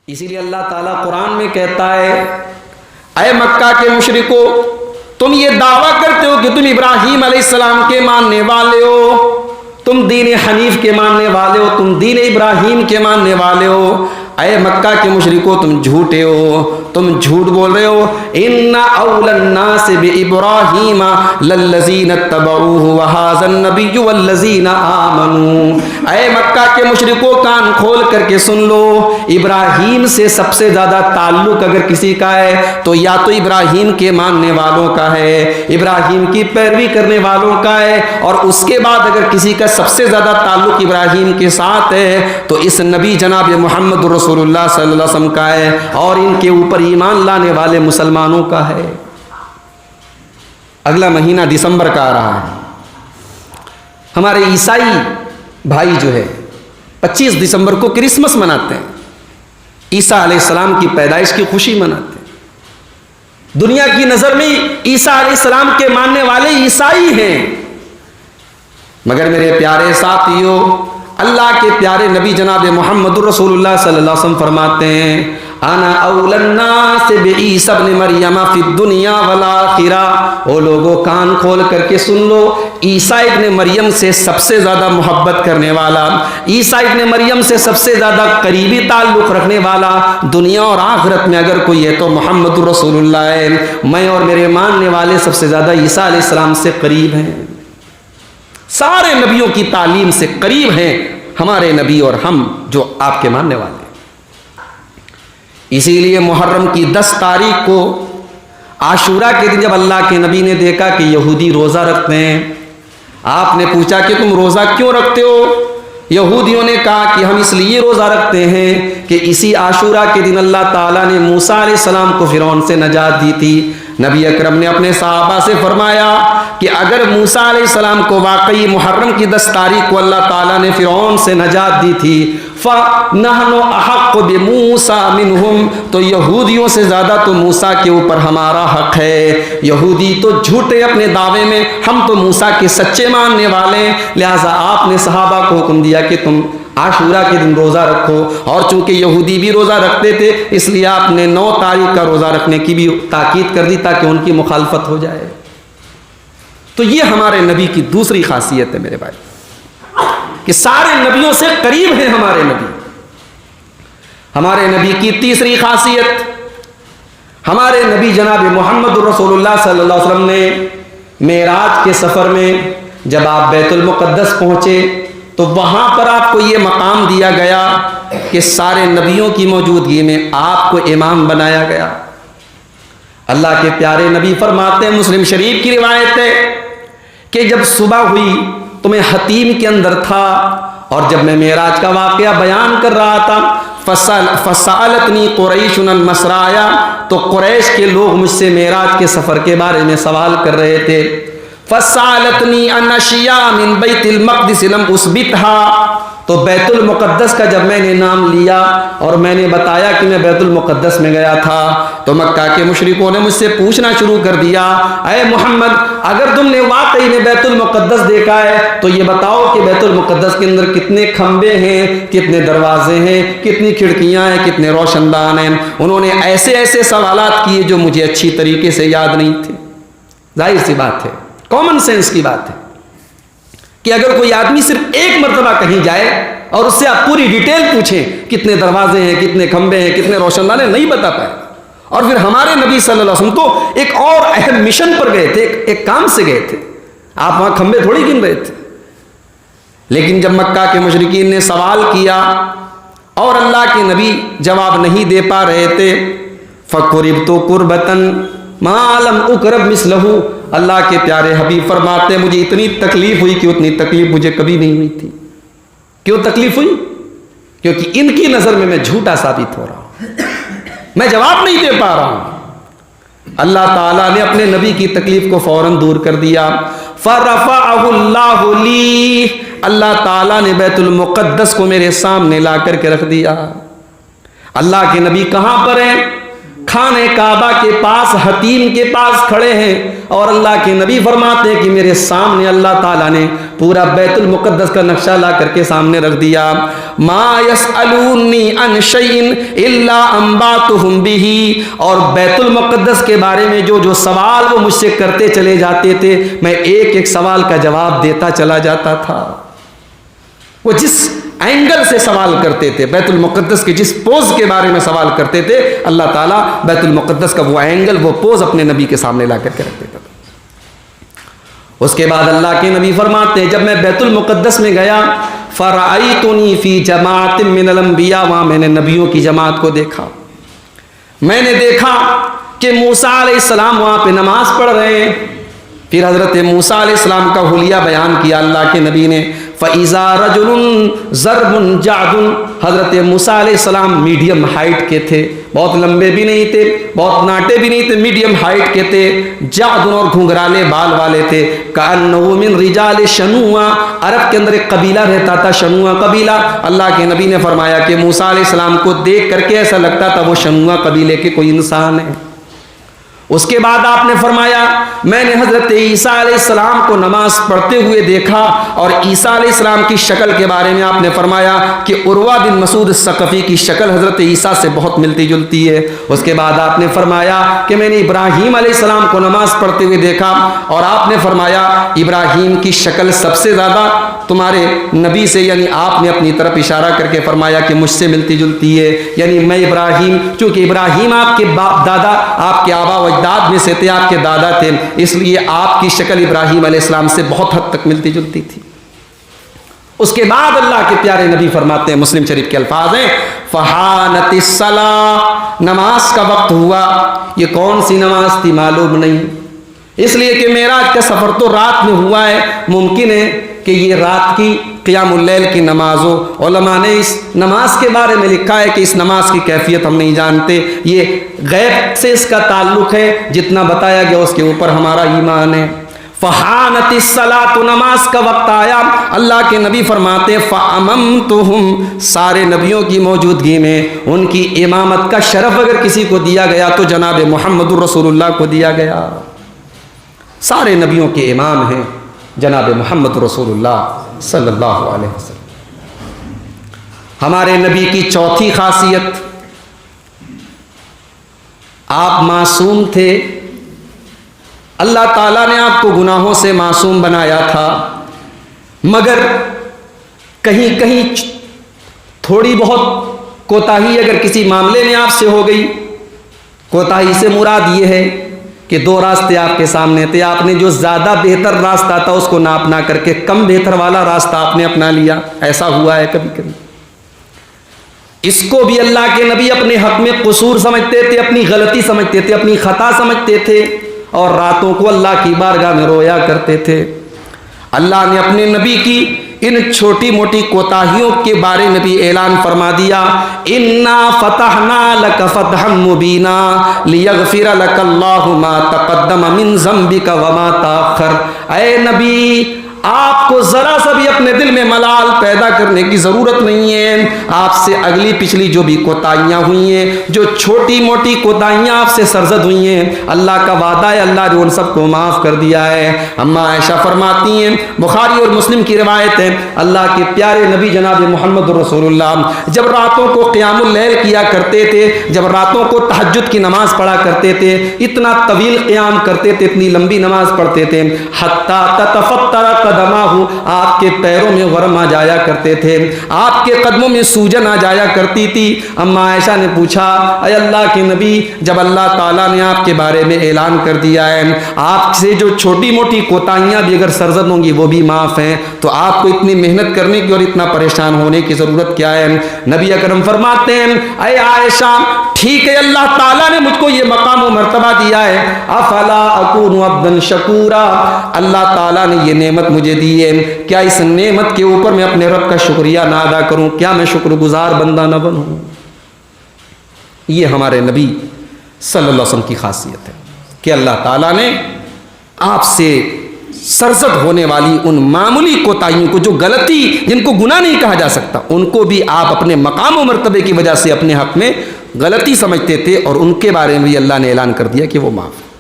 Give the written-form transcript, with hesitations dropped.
اسی لیے اللہ تعالیٰ قرآن میں کہتا ہے اے مکہ کے مشرکو تم یہ دعویٰ کرتے ہو کہ تم ابراہیم علیہ السلام کے ماننے والے ہو، تم دین حنیف کے ماننے والے ہو، تم دین ابراہیم کے ماننے والے ہو۔ اے مکہ کے مشرکو تم جھوٹے ہو، تم جھوٹ بول رہے ہو۔ ان اول الناس بابراہیم للذین اتبعوہ وھذا النبی والذین آمنوا۔ اے مکہ کے مشرکو کان کھول کر کے سن لو، ابراہیم سے سب سے زیادہ تعلق اگر کسی کا ہے تو یا تو ابراہیم کے ماننے والوں کا ہے، ابراہیم کی پیروی کرنے والوں کا ہے، اور اس کے بعد اگر کسی کا سب سے زیادہ تعلق ابراہیم کے ساتھ ہے تو اس نبی جناب محمد رسول اللہ صلی اللہ علیہ وسلم کا ہے، اور ان کے اوپر ایمان لانے والے مسلمانوں کا ہے۔ اگلا مہینہ دسمبر کا آ رہا ہے، ہمارے عیسائی بھائی جو ہے 25 دسمبر کو کرسمس مناتے ہیں، عیسیٰ علیہ السلام کی پیدائش کی خوشی مناتے ہیں۔ دنیا کی نظر میں عیسیٰ علیہ السلام کے ماننے والے عیسائی ہیں، مگر میرے پیارے ساتھیوں اللہ کے پیارے نبی جناب محمد رسول اللہ صلی اللہ علیہ وسلم فرماتے ہیں انا اول الناس بعیسی ابن مریم فی الدنیا والآخرہ۔ وہ لوگوں کان کھول کر کے سن لو، عیسیٰ ابن مریم سے سب سے زیادہ محبت کرنے والا، عیسیٰ ابن مریم سے سب سے زیادہ قریبی تعلق رکھنے والا دنیا اور آخرت میں اگر کوئی ہے تو محمد رسول اللہ ہے۔ میں اور میرے ماننے والے سب سے زیادہ عیسیٰ علیہ السلام سے قریب ہیں، سارے نبیوں کی تعلیم سے قریب ہیں ہمارے نبی اور ہم جو آپ کے ماننے والے ہیں۔ اسی لیے محرم کی 10 تاریخ کو عاشورہ کے دن جب اللہ کے نبی نے دیکھا کہ یہودی روزہ رکھتے ہیں، آپ نے پوچھا کہ تم روزہ کیوں رکھتے ہو؟ یہودیوں نے کہا کہ ہم اس لیے روزہ رکھتے ہیں کہ اسی عاشورہ کے دن اللہ تعالیٰ نے موسیٰ علیہ السلام کو فرعون سے نجات دی تھی۔ نبی اکرم نے اپنے صحابہ سے فرمایا کہ اگر موسیٰ علیہ السلام کو واقعی محرم کی 10 تاریخ کو اللہ تعالیٰ نے فرعون سے نجات دی تھی فَنَحْنُ أَحَقُّ بِمُوسَىٰ مِنْهُمْ، تو یہودیوں سے زیادہ تو موسیٰ کے اوپر ہمارا حق ہے۔ یہودی تو جھوٹے اپنے دعوے میں، ہم تو موسیٰ کے سچے ماننے والے ہیں، لہٰذا آپ نے صحابہ کو حکم دیا کہ تم عاشورہ کے دن روزہ رکھو، اور چونکہ یہودی بھی روزہ رکھتے تھے اس لیے آپ نے 9 تاریخ کا روزہ رکھنے کی بھی تاکید کر دی تاکہ ان کی مخالفت ہو جائے۔ تو یہ ہمارے نبی کی دوسری خاصیت ہے میرے بھائی، کہ سارے نبیوں سے قریب ہیں ہمارے نبی۔ ہمارے نبی کی تیسری خاصیت، ہمارے نبی جناب محمد رسول اللہ صلی اللہ علیہ وسلم نے معراج کے سفر میں جب آپ بیت المقدس پہنچے تو وہاں پر آپ کو یہ مقام دیا گیا کہ سارے نبیوں کی موجودگی میں آپ کو امام بنایا گیا۔ اللہ کے پیارے نبی فرماتے ہیں، مسلم شریف کی روایت ہے کہ جب صبح ہوئی تو میں حتیم کے اندر تھا، اور جب میں معراج کا واقعہ بیان کر رہا تھا فسألتنی قریش عن مسرایا، تو قریش کے لوگ مجھ سے معراج کے سفر کے بارے میں سوال کر رہے تھے۔ فسألتنی عن اشیاء من بیت المقدس لم اثبتها، تو بیت المقدس کا جب میں نے نام لیا اور میں نے بتایا کہ میں بیت المقدس میں گیا تھا تو مکہ کے مشرکوں نے مجھ سے پوچھنا شروع کر دیا، اے محمد اگر تم نے واقعی میں بیت المقدس دیکھا ہے تو یہ بتاؤ کہ بیت المقدس کے اندر کتنے کھمبے ہیں، کتنے دروازے ہیں، کتنی کھڑکیاں ہیں، کتنے روشن دان ہیں۔ انہوں نے ایسے ایسے سوالات کیے جو مجھے اچھی طریقے سے یاد نہیں تھے۔ ظاہر سی بات ہے، کامن سینس کی بات ہے کہ اگر کوئی آدمی صرف ایک مرتبہ کہیں جائے اور اس سے آپ پوری ڈیٹیل پوچھیں کتنے دروازے ہیں، کتنے کھمبے ہیں، کتنے روشن دان ہیں، نہیں بتا پائے۔ اور پھر ہمارے نبی صلی اللہ علیہ وسلم تو ایک اور اہم مشن پر گئے تھے، ایک کام سے گئے تھے، آپ وہاں کھمبے تھوڑی گن رہے تھے۔ لیکن جب مکہ کے مشرکین نے سوال کیا اور اللہ کے نبی جواب نہیں دے پا رہے تھے، فَقُرِبْتُ قُرْبَةً مَا لَمْ أُقْرَبْ مِثْلَهُ، اللہ کے پیارے حبیب فرماتے ہیں مجھے اتنی تکلیف ہوئی کہ اتنی تکلیف مجھے کبھی نہیں ہوئی تھی۔ کیوں تکلیف ہوئی؟ کیونکہ ان کی نظر میں جھوٹا ثابت ہو رہا ہوں، میں جواب نہیں دے پا رہا ہوں۔ اللہ تعالیٰ نے اپنے نبی کی تکلیف کو فوراً دور کر دیا۔ فَرَفَعَهُ اللَّهُ لِي، اللہ تعالیٰ نے بیت المقدس کو میرے سامنے لا کر کے رکھ دیا۔ اللہ کے نبی کہاں پر ہیں؟ خانہ کعبہ کے پاس حتیم کے پاس کھڑے ہیں اور اللہ کے نبی فرماتے ہیں کہ میرے سامنے اللہ تعالیٰ نے پورا بیت المقدس کا نقشہ لا کر کے سامنے رکھ دیا. ما یسألونی عن شیء الا انباتهم به. اور بیت المقدس کے بارے میں جو سوال وہ مجھ سے کرتے چلے جاتے تھے میں ایک ایک سوال کا جواب دیتا چلا جاتا تھا. وہ جس اینگل سے سوال کرتے تھے, بیت المقدس کے جس پوز کے بارے میں سوال کرتے تھے, اللہ تعالیٰ بیت المقدس کا وہ اینگل وہ پوز اپنے نبی کے سامنے لا کر کے رکھ دیتا تھا. اس کے بعد اللہ کے نبی فرماتے ہیں جب میں بیت المقدس میں گیا فرأیتنی فی جماعت من الانبیاء, وہاں میں نے نبیوں کی جماعت کو دیکھا. میں نے دیکھا کہ موسیٰ علیہ السلام وہاں پہ نماز پڑھ رہے ہیں. پھر حضرت موسیٰ علیہ السلام کا حلیہ بیان کیا اللہ کے نبی نے. فَإِذَا رَجُلٌ ضَرْبٌ جَعْدٌ. حضرت موسیٰ علیہ السلام میڈیم ہائٹ کے تھے, بہت لمبے بھی نہیں تھے, بہت ناٹے بھی نہیں تھے, میڈیم ہائٹ کے تھے. جعدن اور گھنگرالے بال والے تھے. كَأَنَّهُ مِن رِجَالِ شَنُوَّا. عرب کے اندر ایک قبیلہ رہتا تھا شنوہ قبیلہ. اللہ کے نبی نے فرمایا کہ موسیٰ علیہ السلام کو دیکھ کر کے ایسا لگتا تھا وہ شنوہ قبیلے کے کوئی انسان ہے. اس کے بعد آپ نے فرمایا میں نے حضرت عیسیٰ علیہ السلام کو نماز پڑھتے ہوئے دیکھا اور عیسیٰ علیہ السلام کی شکل کے بارے میں آپ نے فرمایا کہ عروہ بن مسعود الثقفی کی شکل حضرت عیسیٰ سے بہت ملتی جلتی ہے. اس کے بعد آپ نے فرمایا کہ میں نے ابراہیم علیہ السلام کو نماز پڑھتے ہوئے دیکھا اور آپ نے فرمایا ابراہیم کی شکل سب سے زیادہ تمہارے نبی سے, یعنی آپ نے اپنی طرف اشارہ کر کے فرمایا کہ مجھ سے ملتی جلتی ہے. یعنی میں ابراہیم, چونکہ ابراہیم آپ کے باپ دادا, آپ کے آبا و اجداد میں سے تھے, آپ کے دادا تھے, اس لیے آپ کی شکل ابراہیم علیہ السلام سے بہت حد تک ملتی جلتی تھی. اس کے بعد اللہ کے پیارے نبی فرماتے ہیں, مسلم شریف کے الفاظ ہیں فحانت الصلاۃ. نماز کا وقت ہوا. یہ کون سی نماز تھی معلوم نہیں, اس لیے کہ معراج کا سفر تو رات میں ہوا ہے. ممکن ہے کہ یہ رات کی قیام اللیل کی نماز ہو. علماء نے اس نماز کے بارے میں لکھا ہے کہ اس نماز کی کیفیت ہم نہیں جانتے, یہ غیب سے اس کا تعلق ہے. جتنا بتایا گیا اس کے اوپر ہمارا ایمان ہے. فحانت الصلاۃ, نماز کا وقت آیا. اللہ کے نبی فرماتے فاممتہم, سارے نبیوں کی موجودگی میں ان کی امامت کا شرف اگر کسی کو دیا گیا تو جناب محمد رسول اللہ کو دیا گیا. سارے نبیوں کے امام ہیں جناب محمد رسول اللہ صلی اللہ علیہ وسلم. ہمارے نبی کی چوتھی خاصیت, آپ معصوم تھے. اللہ تعالیٰ نے آپ کو گناہوں سے معصوم بنایا تھا, مگر کہیں کہیں تھوڑی بہت کوتاہی اگر کسی معاملے میں آپ سے ہو گئی, کوتاہی سے مراد یہ ہے کہ دو راستے آپ کے سامنے تھے, آپ نے جو زیادہ بہتر راستہ تھا اس کو نہ اپنا کر کے کم بہتر والا راستہ آپ نے اپنا لیا. ایسا ہوا ہے کبھی کبھی. اس کو بھی اللہ کے نبی اپنے حق میں قصور سمجھتے تھے, اپنی غلطی سمجھتے تھے, اپنی خطا سمجھتے تھے اور راتوں کو اللہ کی بارگاہ میں رویا کرتے تھے. اللہ نے اپنے نبی کی ان چھوٹی موٹی کوتاہیوں کے بارے میں بھی اعلان فرما دیا انا فتحنا لک فتحا مبینا لیغفر لک اللہ ما تقدم من ذنبک وما تاخر. اے نبی, آپ کو ذرا سا بھی اپنے دل میں ملال پیدا کرنے کی ضرورت نہیں ہے. آپ سے اگلی پچھلی جو بھی کوتاہیاں ہوئی ہیں, جو چھوٹی موٹی کوتاہیاں آپ سے سرزد ہوئی ہیں, اللہ کا وعدہ ہے اللہ نے ان سب کو معاف کر دیا ہے. اما عائشہ فرماتی ہیں, بخاری اور مسلم کی روایت ہے, اللہ کے پیارے نبی جناب محمد رسول اللہ جب راتوں کو قیام اللیل کیا کرتے تھے, جب راتوں کو تہجد کی نماز پڑھا کرتے تھے, اتنا طویل قیام کرتے تھے, اتنی لمبی نماز پڑھتے تھے, حتی تتفطر قدماہ, آپ کے پیروں میں ورم آ جایا کرتے تھے, آپ کے قدموں میں سوجن آ جایا کرتی تھی. اما عائشہ نے پوچھا اے اللہ کے نبی, جب اللہ تعالیٰ نے آپ کے بارے میں اعلان کر دیا ہے آپ سے جو چھوٹی موٹی کوتاہیاں بھی اگر سرزد ہوں گی وہ بھی معاف ہیں, تو آپ کو اتنی محنت کرنے کی اور اتنا پریشان ہونے کی ضرورت کیا ہے؟ نبی اکرم فرماتے ہیں اے عائشہ, ٹھیک ہے اللہ تعالیٰ نے مجھ کو یہ مقام و مرتبہ دیا ہے, افلا اکون عبدا شکورا, اللہ تعالیٰ نے یہ نعمت مجھے دی ہے, کیا اس نعمت کے اوپر میں اپنے رب کا شکریہ نہ ادا کروں, کیا میں شکر گزار بندہ نہ بنوں؟ یہ ہمارے نبی صلی اللہ علیہ وسلم کی خاصیت ہے کہ اللہ تعالیٰ نے آپ سے سرزد ہونے والی ان معمولی کوتاہیوں کو, جو غلطی جن کو گناہ نہیں کہا جا سکتا, ان کو بھی آپ اپنے مقام و مرتبے کی وجہ سے اپنے حق میں غلطی سمجھتے تھے اور ان کے بارے میں بھی اللہ نے اعلان کر دیا کہ وہ معاف.